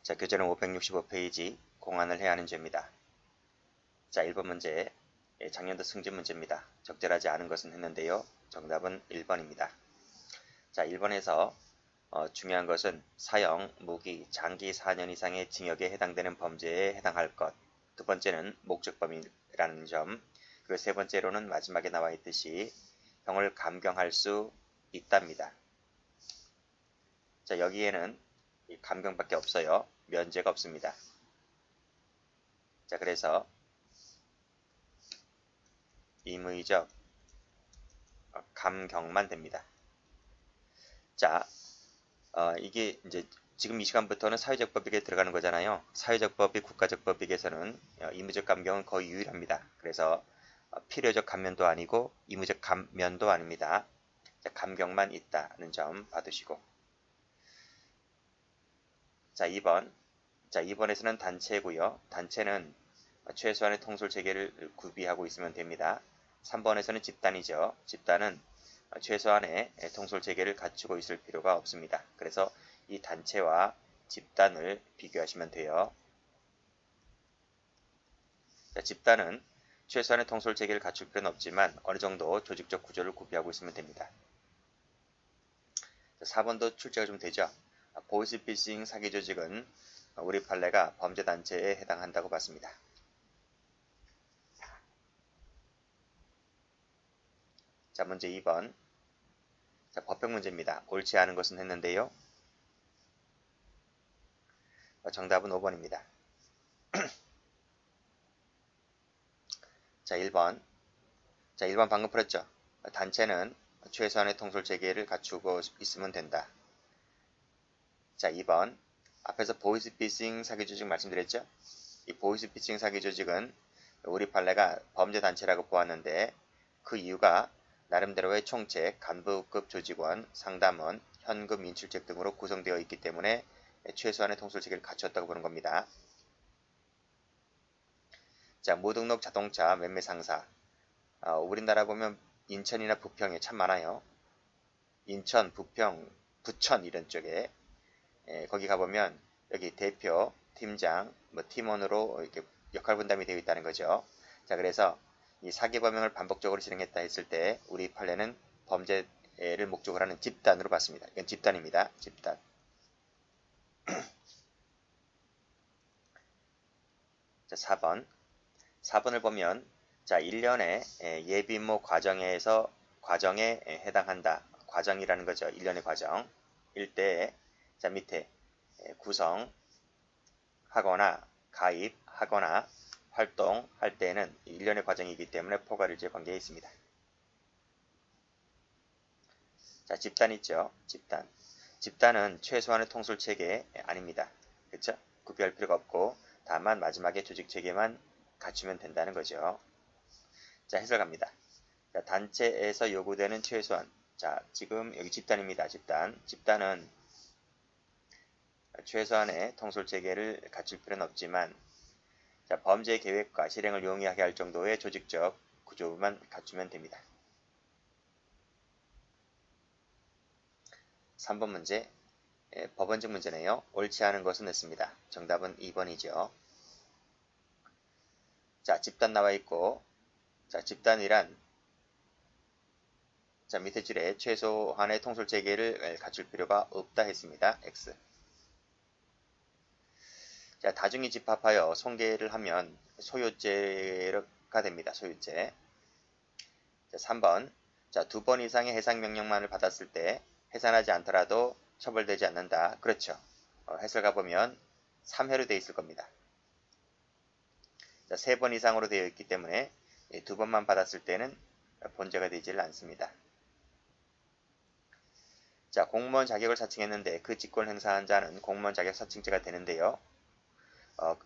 자, 교재는 565페이지 공안을 해야 하는 죄입니다. 자, 1번 문제. 작년도 승진 문제입니다. 적절하지 않은 것은 했는데요. 정답은 1번입니다. 자, 1번에서 중요한 것은 사형, 무기, 장기 4년 이상의 징역에 해당되는 범죄에 해당할 것. 두 번째는 목적범이라는 점. 그리고 세 번째로는 마지막에 나와 있듯이 형을 감경할 수 있답니다. 자, 여기에는 감경밖에 없어요. 면제가 없습니다. 자, 그래서 임의적 감경만 됩니다. 자, 이게 이제 지금 이 시간부터는 사회적 법익에 들어가는 거잖아요. 사회적 법익, 국가적 법익에서는 임의적 감경은 거의 유일합니다. 그래서 필요적 감면도 아니고 임의적 감면도 아닙니다. 자, 감경만 있다는 점 봐두시고. 자, 2번. 자, 2번에서는 단체고요. 단체는 최소한의 통솔 체계를 구비하고 있으면 됩니다. 3번에서는 집단이죠. 집단은 최소한의 통솔 체계를 갖추고 있을 필요가 없습니다. 그래서 이 단체와 집단을 비교하시면 돼요. 자, 집단은 최소한의 통솔 체계를 갖출 필요는 없지만 어느 정도 조직적 구조를 구비하고 있으면 됩니다. 자, 4번도 출제가 좀 되죠. 보이스피싱 사기 조직은 우리 판례가 범죄단체에 해당한다고 봤습니다. 자, 문제 2번. 자, 법형 문제입니다. 옳지 않은 것은 했는데요. 정답은 5번입니다. 자, 1번. 자, 1번 방금 풀었죠. 단체는 최소한의 통솔 체계를 갖추고 있으면 된다. 자, 2번. 앞에서 보이스피싱 사기 조직 말씀드렸죠. 이 보이스피싱 사기 조직은 우리 판례가 범죄단체라고 보았는데 그 이유가 나름대로의 총책, 간부급 조직원, 상담원, 현금 인출책 등으로 구성되어 있기 때문에 최소한의 통솔체계를 갖추었다고 보는 겁니다. 자, 무등록 자동차 매매 상사. 우리나라 보면 인천이나 부평에 참 많아요. 인천, 부평, 부천 이런 쪽에 거기 가보면 여기 대표, 팀장, 팀원으로 이렇게 역할 분담이 되어 있다는 거죠. 자, 그래서 이 사기 범행을 반복적으로 진행했다 했을 때 우리 판례는 범죄를 목적으로 하는 집단으로 봤습니다. 이건 집단입니다. 집단. 자, 4번. 4번을 보면 자, 1년의 예비모 과정에 해당한다. 과정이라는 거죠. 1년의 과정. 일때 자, 밑에 구성하거나 가입하거나 활동할 때는 1년의 과정이기 때문에 포괄일제 관계에 있습니다. 자, 집단 있죠. 집단. 집단은 최소한의 통솔 체계 아닙니다. 그렇죠? 구비할 필요가 없고 다만 마지막에 조직 체계만 갖추면 된다는 거죠. 자, 해설 갑니다. 자, 단체에서 요구되는 최소한. 자, 지금 여기 집단입니다. 집단. 집단은 최소한의 통솔 체계를 갖출 필요는 없지만 자, 범죄 계획과 실행을 용이하게 할 정도의 조직적 구조만 갖추면 됩니다. 3번 문제. 법원적 문제네요. 옳지 않은 것은 했습니다. 정답은 2번이죠. 자, 집단 나와 있고 자, 집단이란 자, 밑에 줄에 최소한의 통솔 체계를 갖출 필요가 없다 했습니다. X. 자, 다중이 집합하여 손괴를 하면 소유죄가 됩니다. 소유죄. 자, 3번. 자, 2번 이상의 해상 명령만을 받았을 때 해산하지 않더라도 처벌되지 않는다. 그렇죠. 해설 가보면 3회로 되어 있을 겁니다. 자, 3번 이상으로 되어 있기 때문에 2번만 받았을 때는 본죄가 되질 않습니다. 자, 공무원 자격을 사칭했는데 그 직권 행사한 자는 공무원 자격 사칭죄가 되는데요.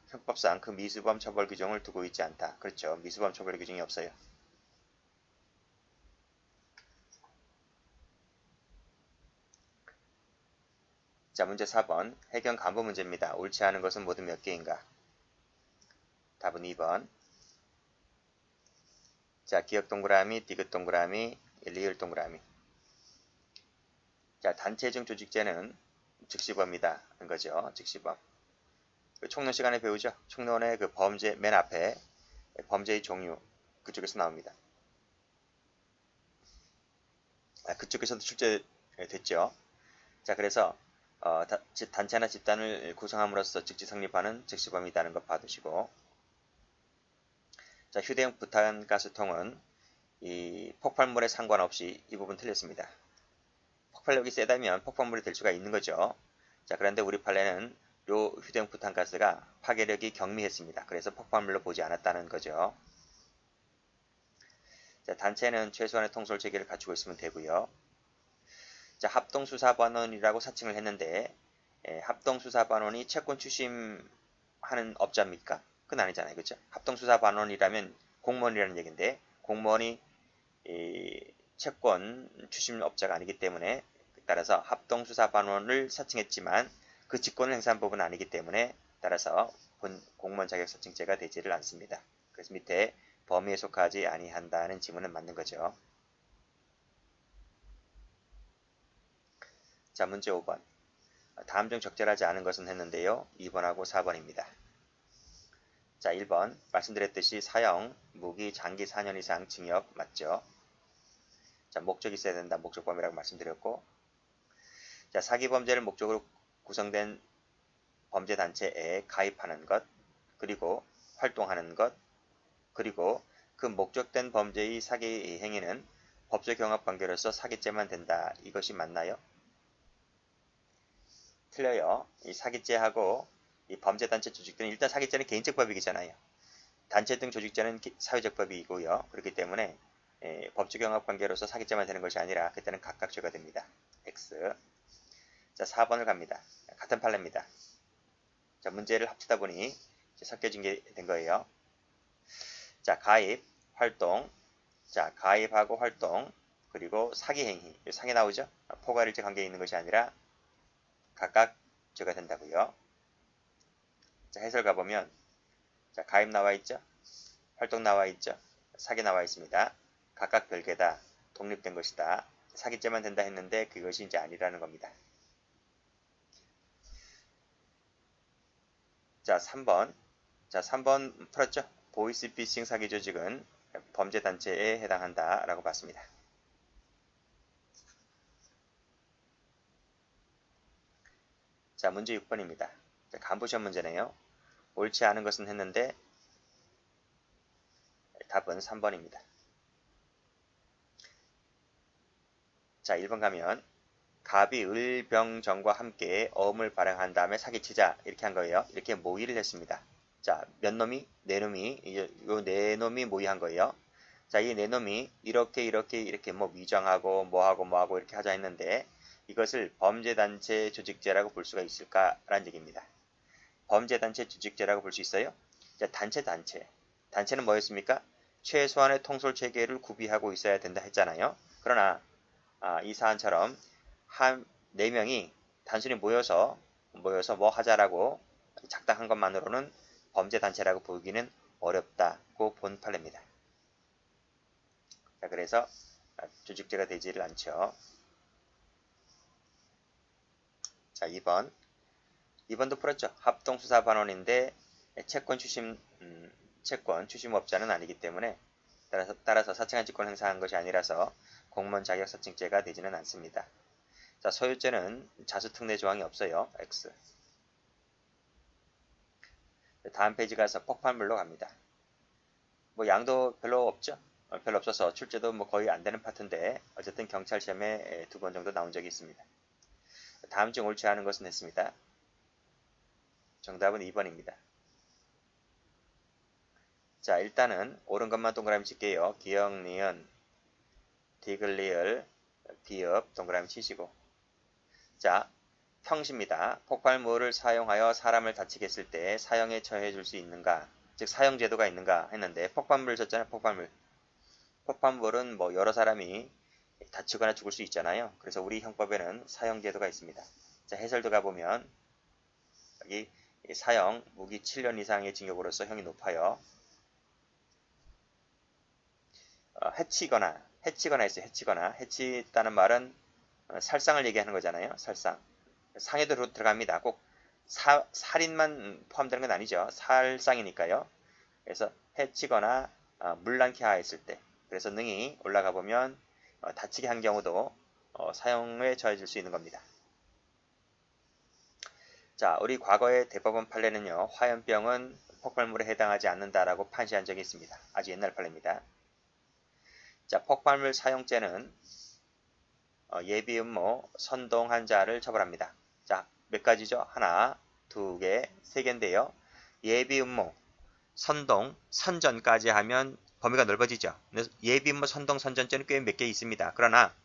형법상 그 미수범 처벌 규정을 두고 있지 않다. 그렇죠. 미수범 처벌 규정이 없어요. 자, 문제 4번. 해경 간부 문제입니다. 옳지 않은 것은 모두 몇 개인가? 답은 2번. 자, 기역 동그라미, 디귿 동그라미, 리을 동그라미. 자, 단체중 조직죄는 즉시범이다. 는 거죠. 즉시범. 그 총론 시간에 배우죠. 총론의 그 범죄 맨 앞에 범죄의 종류 그쪽에서 나옵니다. 그쪽에서도 출제됐죠. 자, 그래서 단체나 집단을 구성함으로써 즉시 성립하는 즉시범위다는 것 봐두시고, 자, 휴대용 부탄가스통은 이 폭발물에 상관없이 이 부분 틀렸습니다. 폭발력이 세다면 폭발물이 될 수가 있는 거죠. 자, 그런데 우리 판례는 요 휴대용 부탄가스가 파괴력이 경미했습니다. 그래서 폭발물로 보지 않았다는 거죠. 자, 단체는 최소한의 통솔 체계를 갖추고 있으면 되고요. 자, 합동수사반원이라고 사칭을 했는데 합동수사반원이 채권 추심하는 업자입니까? 그건 아니잖아요. 그렇죠? 합동수사반원이라면 공무원이라는 얘기인데 공무원이 채권 추심 업자가 아니기 때문에 따라서 합동수사반원을 사칭했지만 그 직권을 행사한 법은 아니기 때문에 따라서 본 공무원 자격 사칭죄가 되지를 않습니다. 그래서 밑에 범위에 속하지 아니한다는 지문은 맞는 거죠. 자, 문제 5번. 다음 중 적절하지 않은 것은 했는데요. 2번하고 4번입니다. 자, 1번. 말씀드렸듯이 사형, 무기, 장기 4년 이상 징역 맞죠? 자, 목적이 있어야 된다. 목적범위라고 말씀드렸고. 자, 사기범죄를 목적으로 구성된 범죄단체에 가입하는 것, 그리고 활동하는 것, 그리고 그 목적된 범죄의 사기 행위는 법적 경합관계로서 사기죄만 된다. 이것이 맞나요? 틀려요. 이 사기죄하고 이 범죄단체 조직들은 일단 사기죄는 개인적 법익이잖아요. 단체 등 조직죄는 사회적 법익이고요. 그렇기 때문에 법적 경합관계로서 사기죄만 되는 것이 아니라 그때는 각각 죄가 됩니다. X. 자, 4번을 갑니다. 같은 판례입니다. 자, 문제를 합치다 보니 섞여진 게 된 거예요. 자, 가입, 활동. 자, 가입하고 활동. 그리고 사기 행위. 사기 나오죠? 포괄일제 관계에 있는 것이 아니라 각각 죄가 된다고요. 자, 해설 가보면 자, 가입 나와 있죠? 활동 나와 있죠? 사기 나와 있습니다. 각각 별개다. 독립된 것이다. 사기죄만 된다 했는데 그것이 이제 아니라는 겁니다. 자, 3번. 자, 3번 풀었죠? 보이스피싱 사기 조직은 범죄단체에 해당한다 라고 봤습니다. 자, 문제 6번입니다. 자, 간부시험 문제네요. 옳지 않은 것은 했는데 답은 3번입니다. 자, 1번 가면 갑이 을병정과 함께 어음을 발행한 다음에 사기치자 이렇게 한 거예요. 이렇게 모의를 했습니다. 자, 몇 놈이? 네 놈이 요 네 놈이 모의한 거예요. 자, 이 네 놈이 이렇게 뭐 위장하고 뭐하고 이렇게 하자 했는데 이것을 범죄단체 조직죄라고 볼 수가 있을까라는 얘기입니다. 범죄단체 조직죄라고 볼 수 있어요? 자, 단체는 뭐였습니까? 최소한의 통솔체계를 구비하고 있어야 된다 했잖아요. 그러나 이 사안처럼 한 4명이 단순히 모여서 뭐 하자라고 작당한 것만으로는 범죄단체라고 보기는 어렵다고 본 판례입니다. 자, 그래서 조직죄가 되지를 않죠. 자, 2번도 풀었죠. 합동수사반원인데 채권 추심업자는 아니기 때문에 따라서 사칭한 직권 행사한 것이 아니라서 공무원 자격 사칭죄가 되지는 않습니다. 자, 소유죄는 자수특례 조항이 없어요. X. 다음 페이지 가서 폭발물로 갑니다. 뭐 양도 별로 없죠? 별로 없어서 출제도 뭐 거의 안 되는 파트인데 어쨌든 경찰 시험에 2번 정도 나온 적이 있습니다. 다음 중 옳지 않은 것은 했습니다. 정답은 2번입니다. 자, 일단은 옳은 것만 동그라미 칠게요. 기억, 니은, 디귿, 리을, 비읍 동그라미 치시고. 자, 평시입니다. 폭발물을 사용하여 사람을 다치게 했을 때 사형에 처해 줄 수 있는가? 즉 사형제도가 있는가 했는데 폭발물 썼잖아요. 폭발물은 뭐 여러 사람이 다치거나 죽을 수 있잖아요. 그래서 우리 형법에는 사형제도가 있습니다. 자, 해설도 가보면 여기 사형, 무기 7년 이상의 징역으로서 형이 높아요. 해치거나 했어요. 해치다는 말은 살상을 얘기하는 거잖아요. 살상. 상해도 들어갑니다. 꼭 살인만 포함되는 건 아니죠. 살상이니까요. 그래서 해치거나 물난케 하였을 때, 그래서 능이 올라가 보면 다치게 한 경우도 사형에 처해질 수 있는 겁니다. 자, 우리 과거의 대법원 판례는요, 화염병은 폭발물에 해당하지 않는다라고 판시한 적이 있습니다. 아주 옛날 판례입니다. 자, 폭발물 사용죄는 예비음모, 선동한 자를 처벌합니다. 자, 몇 가지죠? 하나, 두 개, 세 개인데요. 예비음모, 선동, 선전까지 하면 범위가 넓어지죠. 예비음모, 선동, 선전죄는 꽤 몇 개 있습니다. 그러나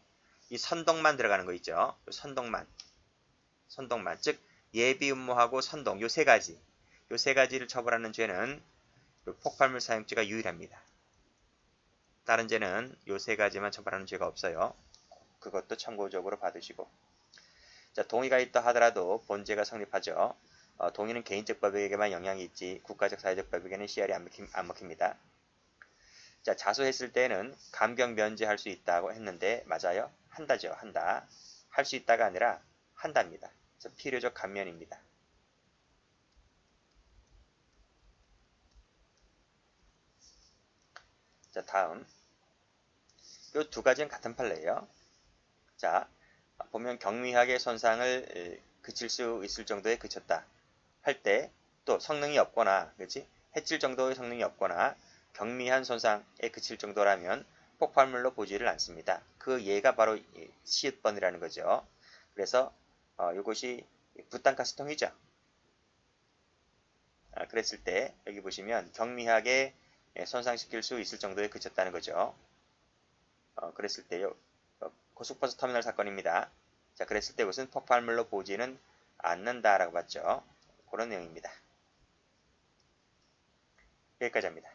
이 선동만 들어가는 거 있죠. 선동만, 즉 예비음모하고 선동, 요 세 가지, 요 세 가지를 처벌하는 죄는 폭발물 사용죄가 유일합니다. 다른 죄는 요 세 가지만 처벌하는 죄가 없어요. 그것도 참고적으로 받으시고. 자, 동의가 있다 하더라도 본죄가 성립하죠. 동의는 개인적 법익에게만 영향이 있지 국가적 사회적 법익에는 씨알이 안 먹힙니다. 자, 자수했을 때는 감경 면제할 수 있다고 했는데 맞아요? 한다죠. 한다. 할 수 있다가 아니라 한답니다. 그래서 필요적 감면입니다. 자, 다음. 이 두 가지는 같은 판례예요. 자, 보면 경미하게 손상을 그칠 수 있을 정도에 그쳤다 할 때, 또 성능이 없거나, 그렇지? 해칠 정도의 성능이 없거나 경미한 손상에 그칠 정도라면 폭발물로 보지를 않습니다. 그 예가 바로 시읒번이라는 거죠. 그래서 이것이 부탄가스통이죠. 그랬을 때 여기 보시면 경미하게 손상시킬 수 있을 정도에 그쳤다는 거죠. 그랬을 때요. 고속버스 터미널 사건입니다. 자, 그랬을 때 이것은 폭발물로 보지는 않는다라고 봤죠. 그런 내용입니다. 여기까지 합니다.